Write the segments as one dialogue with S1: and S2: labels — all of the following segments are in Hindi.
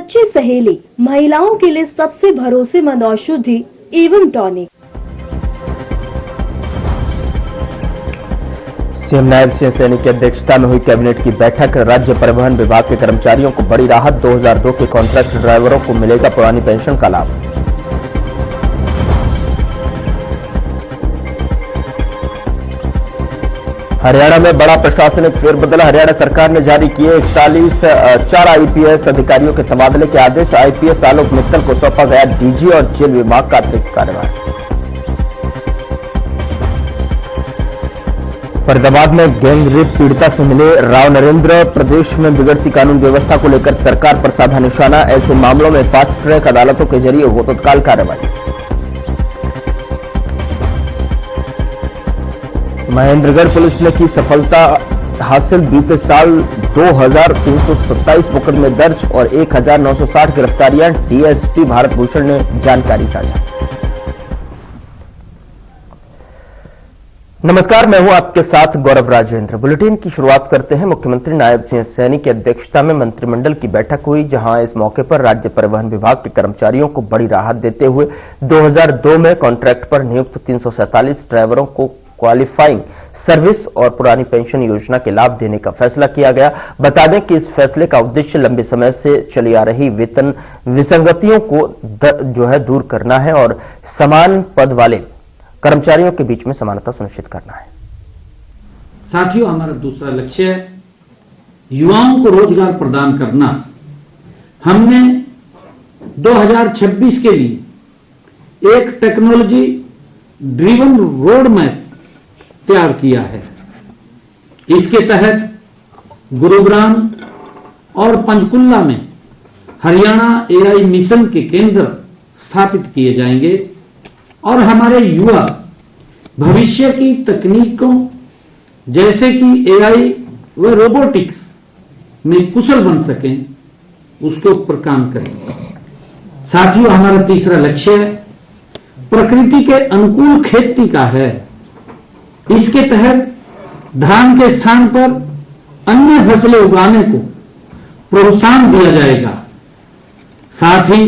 S1: सच्ची सहेली, महिलाओं के लिए सबसे भरोसेमंद औषधि एवं टॉनिक।
S2: सीएम नायब सिंह सैनी की अध्यक्षता में हुई कैबिनेट की बैठक। राज्य परिवहन विभाग के कर्मचारियों को बड़ी राहत, 2002 के कॉन्ट्रैक्ट ड्राइवरों को मिलेगा पुरानी पेंशन का लाभ। हरियाणा में बड़ा प्रशासनिक फेरबदल। हरियाणा सरकार ने जारी किए 4 आईपीएस अधिकारियों के तबादले के आदेश। आईपीएस आलोक मित्तल को सौंपा गया डीजी और जेल विभाग का अतिरिक्त कार्यभार। फरीदाबाद में गैंगरेप पीड़िता से मिले राव नरेंद्र। प्रदेश में बिगड़ती कानून व्यवस्था को लेकर सरकार पर साधा निशाना। ऐसे मामलों में फास्ट ट्रैक अदालतों के जरिए हो तत्काल कार्रवाई। महेंद्रगढ़ पुलिस ने की सफलता हासिल। बीते साल 2327 मुकदमे दर्ज और 1960 गिरफ्तारियां। डीएसपी भारत भूषण ने जानकारी साझा। नमस्कार, मैं हूं आपके साथ गौरव राजेंद्र। बुलेटिन की शुरुआत करते हैं। मुख्यमंत्री नायब सिंह सैनी की अध्यक्षता में मंत्रिमंडल की बैठक हुई, जहां इस मौके पर राज्य परिवहन विभाग के कर्मचारियों को बड़ी राहत देते हुए 2002 में कॉन्ट्रैक्ट पर नियुक्त 347 ड्राइवरों को क्वालिफाइंग सर्विस और पुरानी पेंशन योजना के लाभ देने का फैसला किया गया। बता दें कि इस फैसले का उद्देश्य लंबे समय से चली आ रही वेतन विसंगतियों को दूर करना है और समान पद वाले कर्मचारियों के बीच में समानता सुनिश्चित करना है।
S3: साथियों, हमारा दूसरा लक्ष्य है युवाओं को रोजगार प्रदान करना। हमने 2026 के लिए एक टेक्नोलॉजी ड्रिवन रोड मैप तैयार किया है। इसके तहत गुरुग्राम और पंचकुला में हरियाणा एआई मिशन के केंद्र स्थापित किए जाएंगे और हमारे युवा भविष्य की तकनीकों जैसे कि एआई व रोबोटिक्स में कुशल बन सकें, उसके ऊपर काम करेंगे। साथियों, हमारा तीसरा लक्ष्य प्रकृति के अनुकूल खेती का है। इसके तहत धान के स्थान पर अन्य फसलें उगाने को प्रोत्साहन दिया जाएगा। साथ ही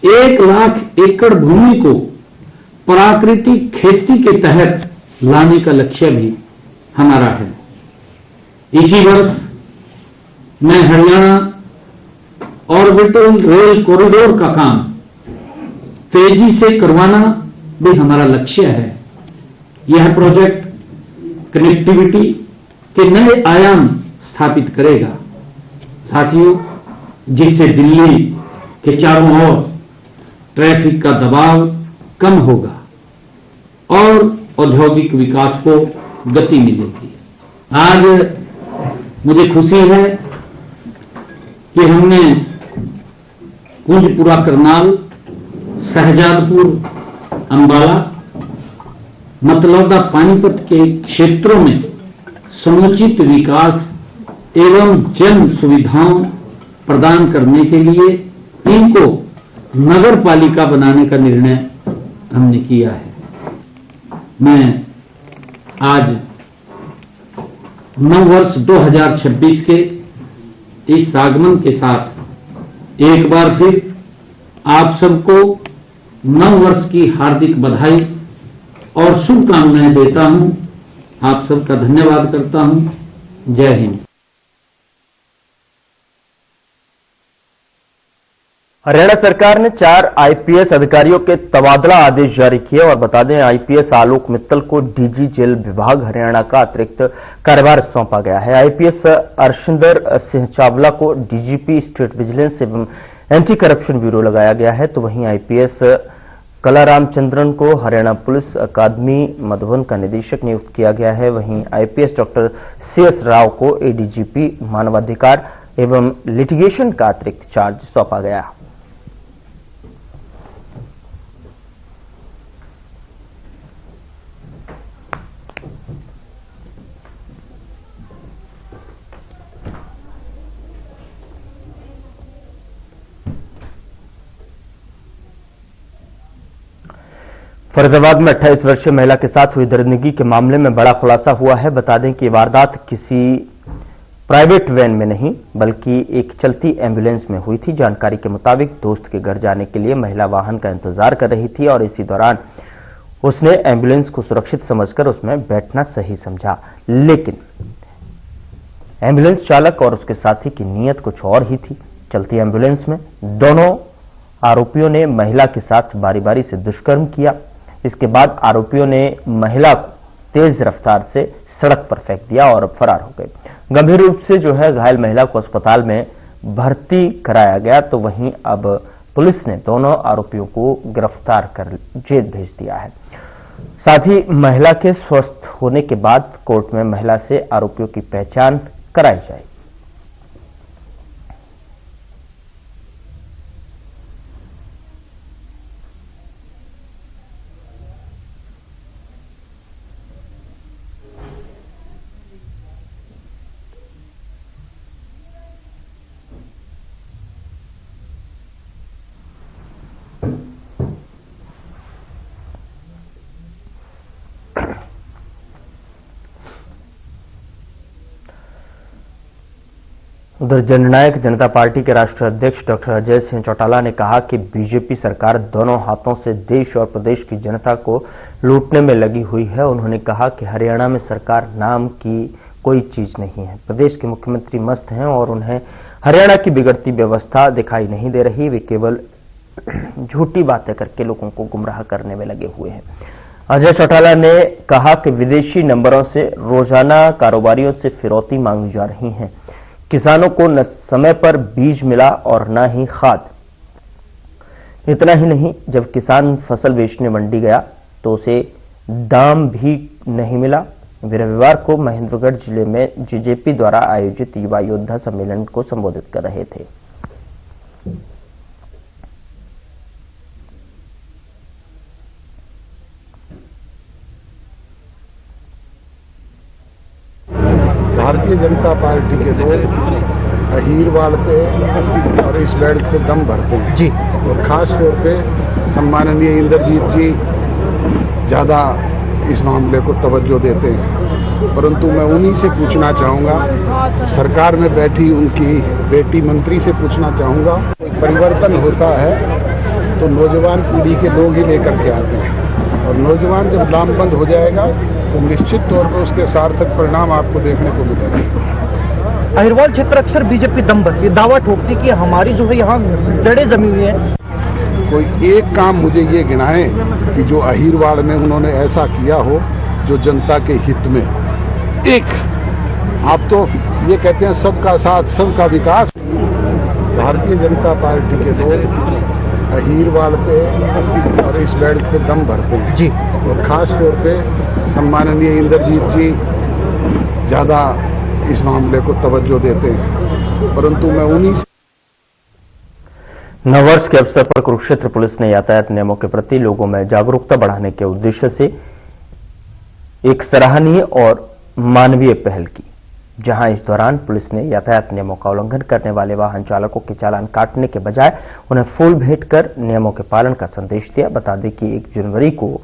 S3: 1 लाख एकड़ भूमि को प्राकृतिक खेती के तहत लाने का लक्ष्य भी हमारा है। इसी वर्ष में हरियाणा ऑर्बिटल रेल कॉरिडोर का काम तेजी से करवाना भी हमारा लक्ष्य है। यह प्रोजेक्ट कनेक्टिविटी के नए आयाम स्थापित करेगा। साथियों, जिससे दिल्ली के चारों ओर ट्रैफिक का दबाव कम होगा और औद्योगिक विकास को गति मिलेगी। आज मुझे खुशी है कि हमने कुंजपुरा करनाल, शहजादपुर, अंबाला, मतलौदा, पानीपत के क्षेत्रों में समुचित विकास एवं जन सुविधाओं प्रदान करने के लिए इनको नगर पालिका बनाने का निर्णय हमने किया है। मैं आज नववर्ष 2026 के इस आगमन के साथ एक बार फिर आप सबको नववर्ष की हार्दिक बधाई और शुभकामनाएं देता हूं। आप सबका धन्यवाद करता हूं। जय हिंद।
S2: हरियाणा सरकार ने 4 आईपीएस अधिकारियों के तबादला आदेश जारी किए और बता दें आईपीएस आलोक मित्तल को डीजी जेल विभाग हरियाणा का अतिरिक्त कार्यभार सौंपा गया है। आईपीएस अर्शिंदर सिंह चावला को डीजीपी स्टेट विजिलेंस एवं एंटी करप्शन ब्यूरो लगाया गया है, तो वहीं आईपीएस कलारामचंद्रन को हरियाणा पुलिस अकादमी मधुबन का निदेशक नियुक्त किया गया है। वहीं आईपीएस डॉक्टर सीएस राव को एडीजीपी मानवाधिकार एवं लिटिगेशन का अतिरिक्त चार्ज सौंपा गया। फरीदाबाद में 28 वर्षीय महिला के साथ हुई दरिंदगी के मामले में बड़ा खुलासा हुआ है। बता दें कि वारदात किसी प्राइवेट वैन में नहीं बल्कि एक चलती एम्बुलेंस में हुई थी। जानकारी के मुताबिक दोस्त के घर जाने के लिए महिला वाहन का इंतजार कर रही थी और इसी दौरान उसने एम्बुलेंस को सुरक्षित समझकर उसमें बैठना सही समझा, लेकिन एम्बुलेंस चालक और उसके साथी की नीयत कुछ और ही थी। चलती एम्बुलेंस में दोनों आरोपियों ने महिला के साथ बारी बारी से दुष्कर्म किया। इसके बाद आरोपियों ने महिला को तेज रफ्तार से सड़क पर फेंक दिया और फरार हो गए। गंभीर रूप से जो है घायल महिला को अस्पताल में भर्ती कराया गया, तो वहीं अब पुलिस ने दोनों आरोपियों को गिरफ्तार कर जेल भेज दिया है। साथ ही महिला के स्वस्थ होने के बाद कोर्ट में महिला से आरोपियों की पहचान कराई जाएगी। उधर जननायक जनता पार्टी के राष्ट्रीय अध्यक्ष डॉक्टर अजय सिंह चौटाला ने कहा कि बीजेपी सरकार दोनों हाथों से देश और प्रदेश की जनता को लूटने में लगी हुई है। उन्होंने कहा कि हरियाणा में सरकार नाम की कोई चीज नहीं है। प्रदेश के मुख्यमंत्री मस्त हैं और उन्हें हरियाणा की बिगड़ती व्यवस्था दिखाई नहीं दे रही। वे केवल झूठी बातें करके लोगों को गुमराह करने में लगे हुए हैं। अजय चौटाला ने कहा कि विदेशी नंबरों से रोजाना कारोबारियों से फिरौती मांगी जा रही है। किसानों को न समय पर बीज मिला और न ही खाद। इतना ही नहीं, जब किसान फसल बेचने मंडी गया तो उसे दाम भी नहीं मिला। वे रविवार को महेंद्रगढ़ जिले में जेजेपी द्वारा आयोजित युवा योद्धा सम्मेलन को संबोधित कर रहे थे।
S4: भारतीय जनता पार्टी के लोग अहीरवाड़ पे और इस बेल्ट पे दम भरते हैं जी, और खास तौर पे सम्माननीय इंद्रजीत जी ज़्यादा इस मामले को तवज्जो देते हैं। परंतु मैं उन्हीं से पूछना चाहूँगा, सरकार में बैठी उनकी बेटी मंत्री से पूछना चाहूँगा, परिवर्तन होता है तो नौजवान पीढ़ी के लोग ही लेकर के आते हैं, और नौजवान जब लामबंद हो जाएगा तो निश्चित तौर पर उसके सार्थक परिणाम आपको देखने को मिलेंगे।
S5: अहिरवाल क्षेत्र अक्सर बीजेपी दम भर के दावा ठोकती कि हमारी जो है यहाँ जड़ें जमी हुई हैं।
S4: कोई एक काम मुझे ये गिनाएं कि जो अहीरवाड़ में उन्होंने ऐसा किया हो जो जनता के हित में। एक, आप तो ये कहते हैं सबका साथ सबका विकास। भारतीय जनता पार्टी के लोग अहीरवाड़ पे और इस बेल्ट पे दम भरते हैं जी, और खास तौर पे सम्माननीय इंद्रजीत जी ज़्यादा इस मामले को तवज्जो देते हैं। परंतु मैं उन्हीं से
S2: नववर्ष के अवसर पर कुरुक्षेत्र पुलिस ने यातायात नियमों के प्रति लोगों में जागरूकता बढ़ाने के उद्देश्य से एक सराहनीय और मानवीय पहल की, जहां इस दौरान पुलिस ने यातायात नियमों का उल्लंघन करने वाले वाहन चालकों के चालान काटने के बजाय उन्हें फूल भेंट कर नियमों के पालन का संदेश दिया। बता दें कि 1 जनवरी को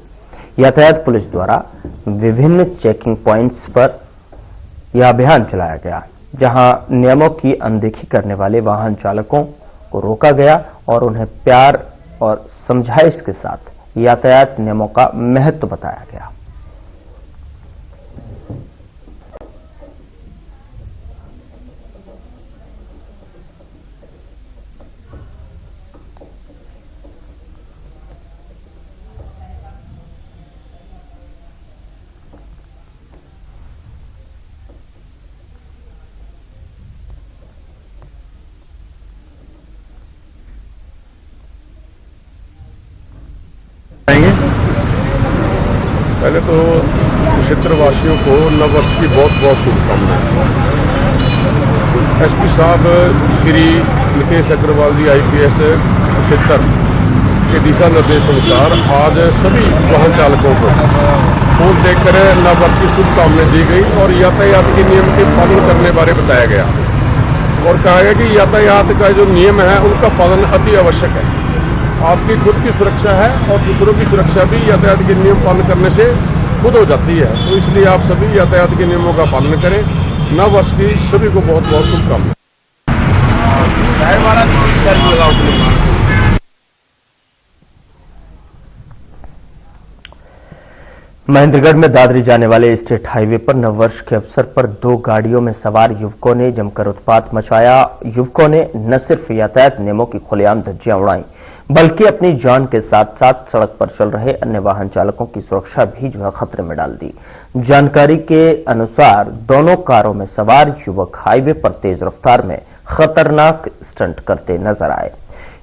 S2: यातायात पुलिस द्वारा विभिन्न चेकिंग पॉइंट्स पर यह अभियान चलाया गया, जहां नियमों की अनदेखी करने वाले वाहन चालकों को रोका गया और उन्हें प्यार और समझाइश के साथ यातायात नियमों का महत्व बताया गया।
S6: पहले तो क्षेत्रवासियों को नववर्ष की बहुत बहुत शुभकामनाएं। एसपी साहब श्री नितेश अग्रवाल जी IPS क्षेत्र के दिशा निर्देश अनुसार आज सभी वाहन चालकों को फूल देकर नववर्ष की शुभकामनाएं दी गई और यातायात के नियम के पालन करने बारे बताया गया और कहा गया कि यातायात का जो नियम है उनका पालन अति आवश्यक है। आपकी खुद की सुरक्षा है और दूसरों की सुरक्षा भी यातायात के नियम पालन करने से खुद हो जाती है। तो इसलिए आप सभी यातायात के नियमों का पालन करें। नव वर्ष की सभी को बहुत बहुत शुभकामनाएं।
S2: महेंद्रगढ़ में दादरी जाने वाले स्टेट हाईवे पर नववर्ष के अवसर पर 2 गाड़ियों में सवार युवकों ने जमकर उत्पात मचाया। युवकों ने न सिर्फ यातायात नियमों की खुलेआम धज्जियां उड़ाई, बल्कि अपनी जान के साथ साथ सड़क पर चल रहे अन्य वाहन चालकों की सुरक्षा भी खतरे में डाल दी। जानकारी के अनुसार दोनों कारों में सवार युवक हाईवे पर तेज रफ्तार में खतरनाक स्टंट करते नजर आए।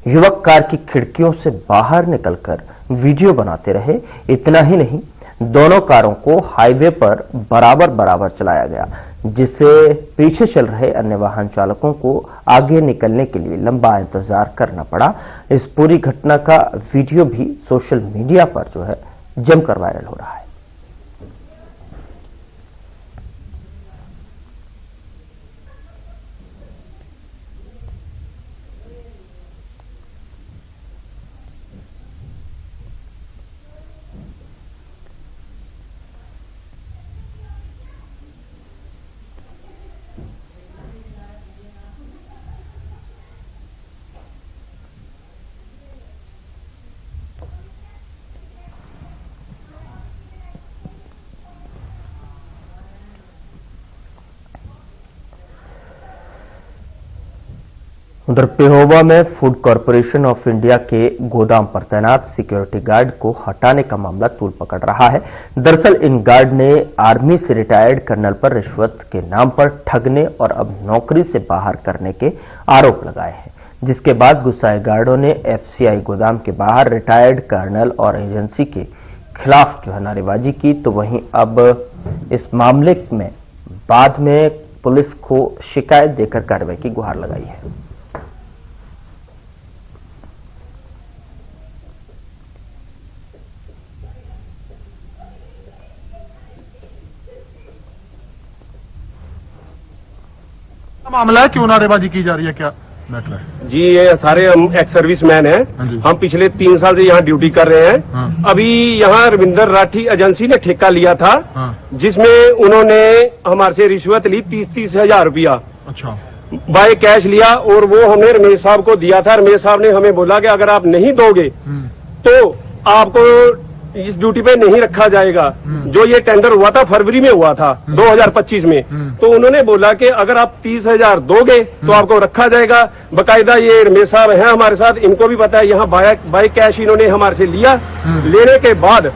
S2: युवक कार की खिड़कियों से बाहर निकलकर वीडियो बनाते रहे। इतना ही नहीं, दोनों कारों को हाईवे पर बराबर बराबर चलाया गया, जिससे पीछे चल रहे अन्य वाहन चालकों को आगे निकलने के लिए लंबा इंतजार करना पड़ा। इस पूरी घटना का वीडियो भी सोशल मीडिया पर जमकर वायरल हो रहा है। उधर पेहोवा में फूड कॉरपोरेशन ऑफ इंडिया के गोदाम पर तैनात सिक्योरिटी गार्ड को हटाने का मामला तूल पकड़ रहा है। दरअसल इन गार्ड ने आर्मी से रिटायर्ड कर्नल पर रिश्वत के नाम पर ठगने और अब नौकरी से बाहर करने के आरोप लगाए हैं, जिसके बाद गुस्साए गार्डों ने एफसीआई गोदाम के बाहर रिटायर्ड कर्नल और एजेंसी के खिलाफ नारेबाजी की। तो वहीं अब इस मामले में बाद में पुलिस को शिकायत देकर कार्रवाई की गुहार लगाई है।
S7: मामला है, क्यों नारेबाजी की जा रही है, क्या मैटर है?
S6: जी, ये सारे हम एक्स सर्विस मैन हैं। हम पिछले 3 साल से यहाँ ड्यूटी कर रहे हैं।
S7: हाँ।
S6: अभी यहाँ रविंदर राठी एजेंसी ने ठेका लिया था।
S7: हाँ।
S6: जिसमें उन्होंने हमारे से रिश्वत ली 30-30 हजार रुपया।
S7: अच्छा।
S6: बाय कैश लिया और वो हमने रमेश साहब को दिया था। रमेश साहब ने हमें बोला कि अगर आप नहीं दोगे तो आपको इस ड्यूटी पे नहीं रखा जाएगा। जो ये टेंडर हुआ था फरवरी में हुआ था 2025 में। तो उन्होंने बोला कि अगर आप 30,000 दोगे तो आपको रखा जाएगा। बकायदा ये रमेश साहब हैं हमारे साथ, इनको भी पता है। यहाँ बाय कैश इन्होंने हमारे से लिया। लेने के बाद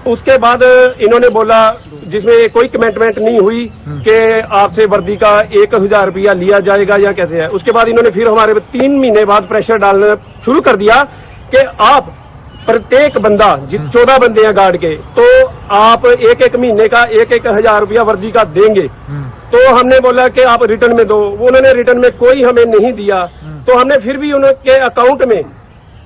S6: उसके बाद इन्होंने बोला, जिसमें कोई कमेंटमेंट नहीं हुई कि आपसे वर्दी का 1,000 रुपया लिया जाएगा या कैसे है। उसके बाद इन्होंने फिर हमारे 3 महीने बाद प्रेशर डालना शुरू कर दिया कि आप प्रत्येक बंदा, 14 बंदे हैं गार्ड के, तो आप 1-1 महीने का 1-1 हजार रुपया वर्दी का देंगे। तो हमने बोला कि आप रिटर्न में दो। उन्होंने रिटर्न में कोई हमें नहीं दिया। तो हमने फिर भी उनके अकाउंट में,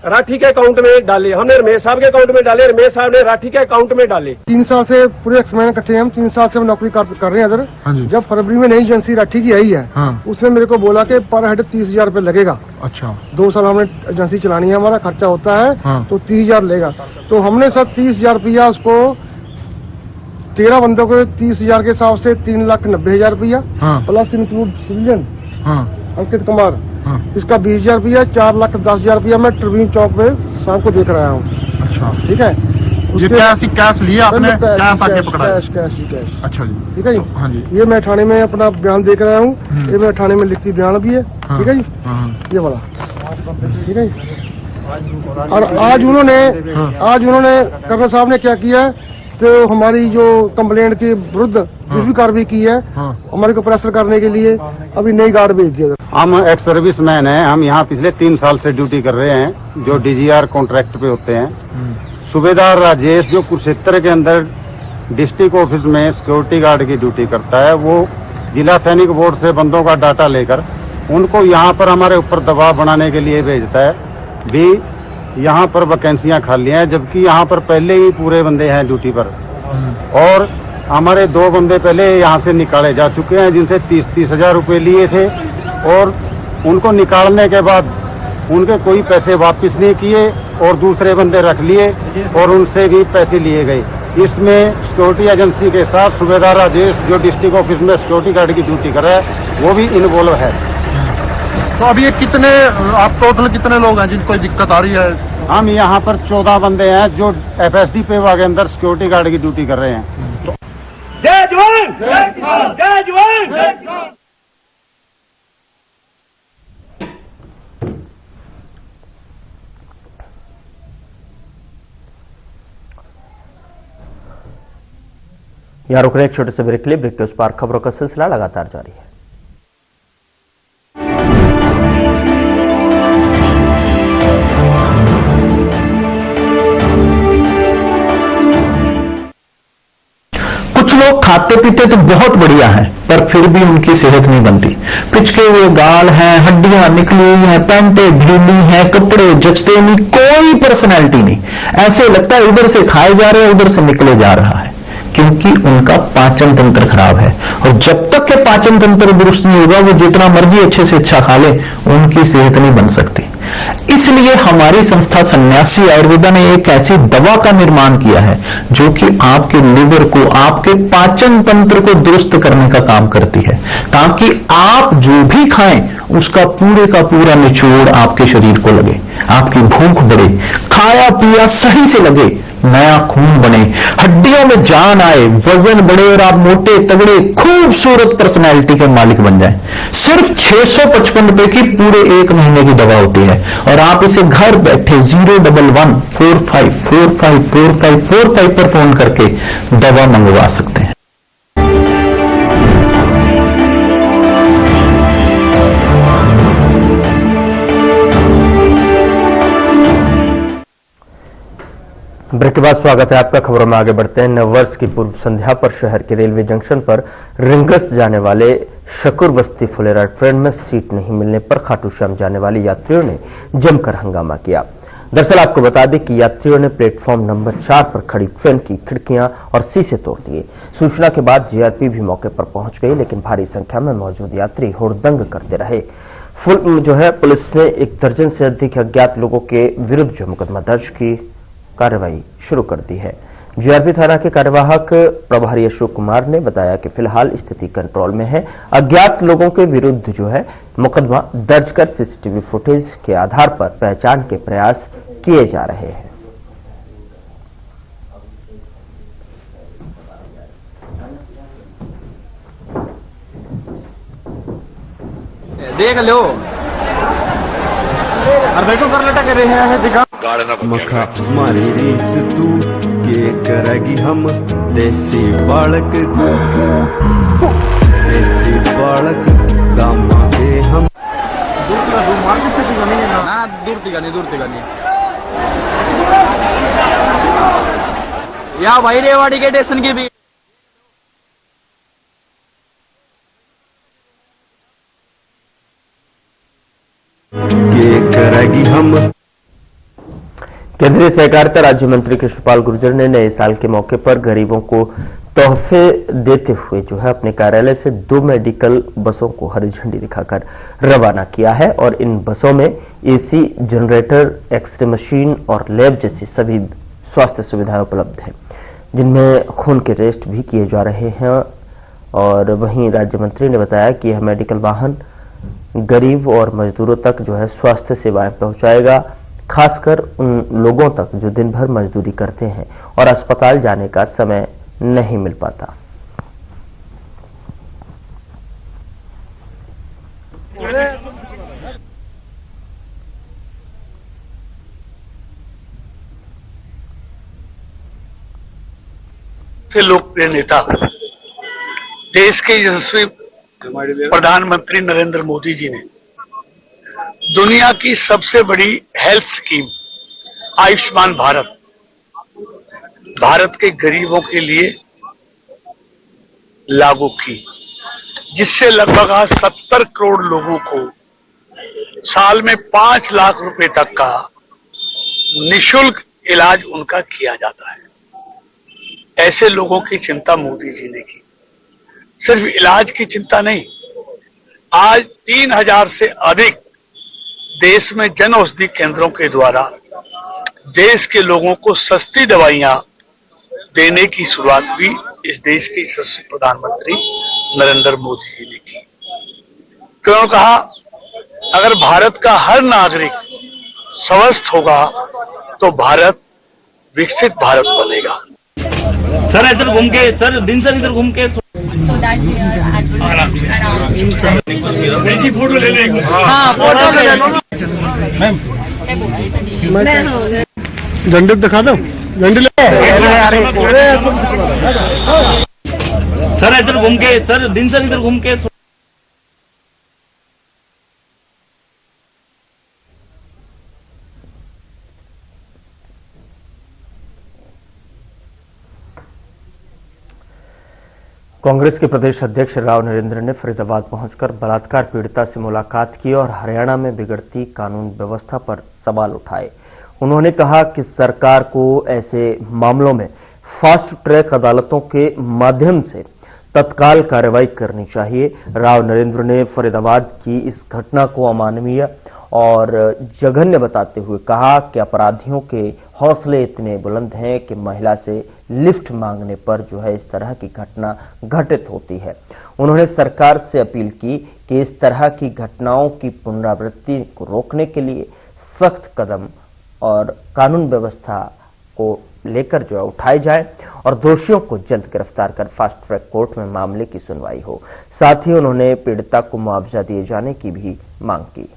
S6: राठी के अकाउंट में डाले। हमने रमेश साहब के अकाउंट में डाले, रमेश साहब ने राठी के अकाउंट में डाले।
S4: 3 साल से पूरे एक्समैन इकट्ठे हम 3 साल से हम नौकरी कर रहे हैं इधर।
S7: हाँ जी।
S4: जब फरवरी में नई एजेंसी राठी की आई है,
S7: हाँ।
S4: उसने मेरे को बोला कि पर हेड 30,000 रुपये लगेगा।
S7: अच्छा।
S4: 2 साल हमने एजेंसी चलानी है, हमारा खर्चा होता है।
S7: हाँ।
S4: तो 30,000 लेगा। तो हमने सर 30,000 रुपया उसको 13 बंदों को 30,000 के हिसाब से 3,90,000 रुपया plus include civilian Ankit Kumar, इसका 20,000 रुपया, 4,10,000 रुपया मैं ट्रिब्यून चौक पे शाम को देख रहा हूँ।
S7: अच्छा।
S4: ठीक है।
S7: ये कैश लिया आपने? कैश आके पकड़ा?
S4: कैश।
S7: अच्छा जी।
S4: ठीक है जी।
S7: हाँ जी।
S4: ये मैं थाने में अपना बयान देख रहा हूँ। ये मेरे थाने में लिखती बयान भी है। ठीक है जी। ये वाला। ठीक है जी। और आज उन्होंने कर्नल साहब ने क्या किया, तो हमारी जो कंप्लेंट के विरुद्ध जो भी कार्रवाई की है, हमारे को प्रेशर करने के लिए अभी नई गार्ड भेज दिया।
S8: हम एक्स सर्विस मैन हैं। हम यहाँ पिछले 3 साल से ड्यूटी कर रहे हैं, जो डीजीआर कॉन्ट्रैक्ट पे होते हैं। सूबेदार राजेश जो कुरुक्षेत्र के अंदर डिस्ट्रिक्ट ऑफिस में सिक्योरिटी गार्ड की ड्यूटी करता है, वो जिला सैनिक बोर्ड से बंदों का डाटा लेकर उनको यहाँ पर हमारे ऊपर दबाव बनाने के लिए भेजता है। भी यहाँ पर वैकेंसियां खाली हैं, जबकि यहाँ पर पहले ही पूरे बंदे हैं ड्यूटी पर। और हमारे 2 बंदे पहले यहाँ से निकाले जा चुके हैं, जिनसे 30-30 हजार रुपये लिए थे। और उनको निकालने के बाद उनके कोई पैसे वापस नहीं किए और दूसरे बंदे रख लिए और उनसे भी पैसे लिए गए। इसमें सिक्योरिटी एजेंसी के साथ सूबेदार राजेश जो डिस्ट्रिक्ट ऑफिस में सिक्योरिटी गार्ड की ड्यूटी कर रहा है वो भी इन्वॉल्व है।
S7: तो अब ये कितने, आप टोटल कितने लोग हैं जिनको दिक्कत आ रही है?
S8: हम यहाँ पर 14 बंदे हैं जो FSD पेवा के अंदर सिक्योरिटी गार्ड की ड्यूटी कर रहे हैं।
S9: जय जवान जय किसान, जय जवान जय किसान।
S2: यहाँ रुक रहे एक छोटे से ब्रेक लिए, ब्रेक के उस पार खबरों का सिलसिला लगातार जारी है।
S10: कुछ लोग खाते पीते तो बहुत बढ़िया हैं, पर फिर भी उनकी सेहत नहीं बनती। पिचके हुए गाल हैं, हड्डियां निकली हुई हैं, पैंटें ढीली हैं, कपड़े जचते नहीं, कोई पर्सनैलिटी नहीं। ऐसे लगता है इधर से खाए जा रहे हैं, उधर से निकले जा रहा है, क्योंकि उनका पाचन तंत्र खराब है। और जब तक के पाचन तंत्र दुरुस्त नहीं होगा, वो जितना मर्जी अच्छे से अच्छा खा ले, उनकी सेहत नहीं बन सकती। इसलिए हमारी संस्था सन्यासी आयुर्वेदा ने एक ऐसी दवा का निर्माण किया है जो कि आपके लिवर को, आपके पाचन तंत्र को दुरुस्त करने का काम करती है, ताकि आप जो भी खाएं उसका पूरे का पूरा निचोड़ आपके शरीर को लगे, आपकी भूख बढ़े, खाया पिया सही से लगे, नया खून बने, हड्डियों में जान आए, वजन बढ़े और आप मोटे तगड़े खूबसूरत पर्सनैलिटी के मालिक बन जाएं। सिर्फ 655 रुपए की पूरे 1 महीने की दवा होती है और आप इसे घर बैठे 01145454545 पर फोन करके दवा मंगवा सकते हैं।
S2: ब्रेक के बाद स्वागत है आपका। खबरों में आगे बढ़ते हैं। नववर्ष की पूर्व संध्या पर शहर के रेलवे जंक्शन पर रिंगस जाने वाले शकुर बस्ती फुलेरा ट्रेन में सीट नहीं मिलने पर खाटू श्याम जाने वाले यात्रियों ने जमकर हंगामा किया। दरअसल आपको बता दें कि यात्रियों ने प्लेटफॉर्म नंबर 4 पर खड़ी ट्रेन की खिड़कियां और शीशे तोड़ दिए। सूचना के बाद जीआरपी भी मौके पर पहुंच गई, लेकिन भारी संख्या में मौजूद यात्री हुड़दंग करते रहे। पुलिस ने 1 दर्जन से अधिक अज्ञात लोगों के विरुद्ध जो मुकदमा दर्ज की कार्रवाई शुरू कर दी है। जीआरपी थाना के कार्यवाहक प्रभारी अशोक कुमार ने बताया कि फिलहाल स्थिति कंट्रोल में है। अज्ञात लोगों के विरुद्ध जो है मुकदमा दर्ज कर सीसीटीवी फुटेज के आधार पर पहचान के प्रयास किए जा रहे हैं।
S5: देख लो और देखो कर लटा कर रहे हैं दिखा
S11: मखा मारी रीस तू ये करेगी हम देसी बालक गामा के हम
S5: दूर नहीं या भाई रेवाड़ी के स्टेशन की भी
S11: ये करेगी हम।
S2: केंद्रीय सहकारिता राज्य मंत्री कृष्णपाल गुर्जर ने नए साल के मौके पर गरीबों को तोहफे देते हुए जो है अपने कार्यालय से 2 मेडिकल बसों को हरी झंडी दिखाकर रवाना किया है और इन बसों में एसी, जनरेटर, एक्सरे मशीन और लैब जैसी सभी स्वास्थ्य सुविधाएं उपलब्ध हैं, जिनमें खून के टेस्ट भी किए जा रहे हैं। और वहीं राज्य मंत्री ने बताया कि यह मेडिकल वाहन गरीब और मजदूरों तक जो है स्वास्थ्य सेवाएं पहुंचाएगा, खासकर उन लोगों तक जो दिन भर मजदूरी करते हैं और अस्पताल जाने का समय नहीं मिल पाता।
S12: लोकप्रिय नेता देश के यशस्वी प्रधानमंत्री नरेंद्र मोदी जी ने दुनिया की सबसे बड़ी हेल्थ स्कीम आयुष्मान भारत के गरीबों के लिए लागू की, जिससे लगभग आज 70 करोड़ लोगों को साल में 5 लाख रुपए तक का निशुल्क इलाज उनका किया जाता है। ऐसे लोगों की चिंता मोदी जी ने की। सिर्फ इलाज की चिंता नहीं, आज 3000 से अधिक देश में जन औषधि केंद्रों के द्वारा देश के लोगों को सस्ती दवाइयां देने की शुरुआत भी इस देश के यशस्वी प्रधानमंत्री नरेंद्र मोदी जी ने की। क्यों कहा, अगर भारत का हर नागरिक स्वस्थ होगा तो भारत विकसित भारत बनेगा।
S9: सर इधर घूम के, सर दिन सर इधर घूम के फोटो ले लेंगे। हाँ फोटो ले लो।
S7: झंडे दिखा दो, झंडे
S9: सर इधर घूम के, सर दिन सर इधर घूम के।
S2: कांग्रेस के प्रदेश अध्यक्ष राव नरेंद्र ने फरीदाबाद पहुंचकर बलात्कार पीड़िता से मुलाकात की और हरियाणा में बिगड़ती कानून व्यवस्था पर सवाल उठाए। उन्होंने कहा कि सरकार को ऐसे मामलों में फास्ट ट्रैक अदालतों के माध्यम से तत्काल कार्रवाई करनी चाहिए। राव नरेंद्र ने फरीदाबाद की इस घटना को अमानवीय और जघन्य बताते हुए कहा कि अपराधियों के हौसले इतने बुलंद हैं कि महिला से लिफ्ट मांगने पर जो है इस तरह की घटना घटित होती है। उन्होंने सरकार से अपील की कि इस तरह की घटनाओं की पुनरावृत्ति को रोकने के लिए सख्त कदम और कानून व्यवस्था को लेकर जो है उठाए जाए और दोषियों को जल्द गिरफ्तार कर फास्ट ट्रैक कोर्ट में मामले की सुनवाई हो। साथ ही उन्होंने पीड़िता को मुआवजा दिए जाने की भी मांग की।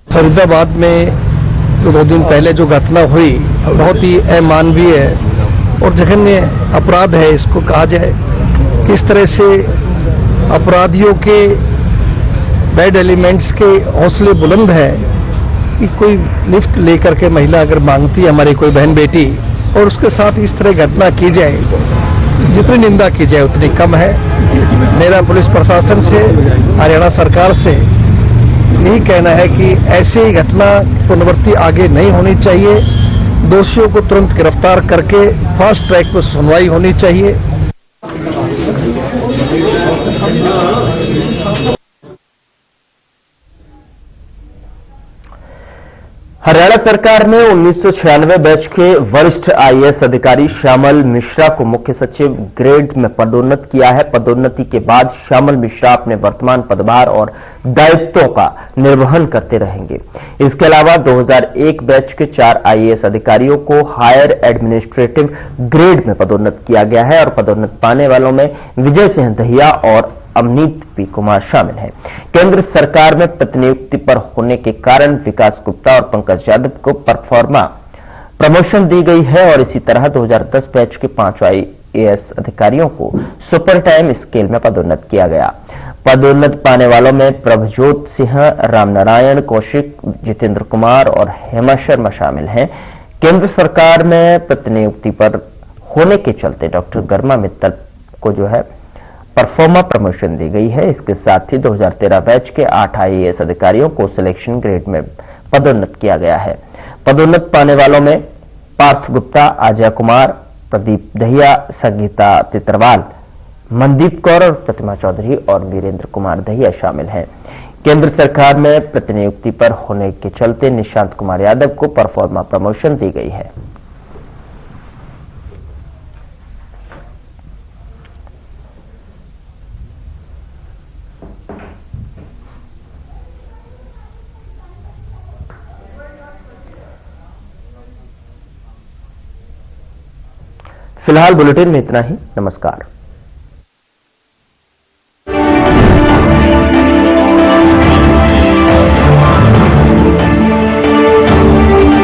S13: फरीदाबाद में जो 2 दिन पहले जो घटना हुई बहुत ही अमानवीय और जघन्य अपराध है, इसको कहा जाए। किस तरह से अपराधियों के बैड एलिमेंट्स के हौसले बुलंद है कि कोई लिफ्ट लेकर के महिला अगर मांगती है, हमारी कोई बहन बेटी, और उसके साथ इस तरह घटना की जाए, जितनी निंदा की जाए उतनी कम है। मेरा पुलिस प्रशासन से, हरियाणा सरकार से यही कहना है कि ऐसी घटना पुनरावृत्ति आगे नहीं होनी चाहिए। दोषियों को तुरंत गिरफ्तार करके फास्ट ट्रैक पर सुनवाई होनी चाहिए।
S2: हरियाणा सरकार ने 1996 बैच के वरिष्ठ आईएएस अधिकारी श्यामल मिश्रा को मुख्य सचिव ग्रेड में पदोन्नत किया है। पदोन्नति के बाद श्यामल मिश्रा अपने वर्तमान पदभार और दायित्वों का निर्वहन करते रहेंगे। इसके अलावा 2001 बैच के 4 आईएएस अधिकारियों को हायर एडमिनिस्ट्रेटिव ग्रेड में पदोन्नत किया गया है और पदोन्नत पाने वालों में विजय सिंह दहिया और अमनीत पी कुमार शामिल हैं। केंद्र सरकार में प्रतिनियुक्ति पर होने के कारण विकास गुप्ता और पंकज यादव को परफॉर्मा प्रमोशन दी गई है और इसी तरह 2010 बैच के 5 आईएएस अधिकारियों को सुपर टाइम स्केल में पदोन्नत किया गया। पदोन्नत पाने वालों में प्रभजोत सिंह, रामनारायण कौशिक, जितेंद्र कुमार और हेमा शर्मा शामिल हैं। केंद्र सरकार में प्रतिनियुक्ति पर होने के चलते डॉक्टर गर्मा मित्तल को जो है परफॉर्मा प्रमोशन दी गई है। इसके साथ ही 2013 बैच के 8 आईएएस अधिकारियों को सिलेक्शन ग्रेड में पदोन्नत किया गया है। पदोन्नत पाने वालों में पार्थ गुप्ता, अजय कुमार, प्रदीप दहिया, संगीता तितरवाल, मनदीप कौर और प्रतिमा चौधरी और वीरेंद्र कुमार दहिया शामिल हैं। केंद्र सरकार में प्रतिनियुक्ति पर होने के चलते निशांत कुमार यादव को परफॉर्मा प्रमोशन दी गई है। फिलहाल बुलेटिन में इतना ही। नमस्कार।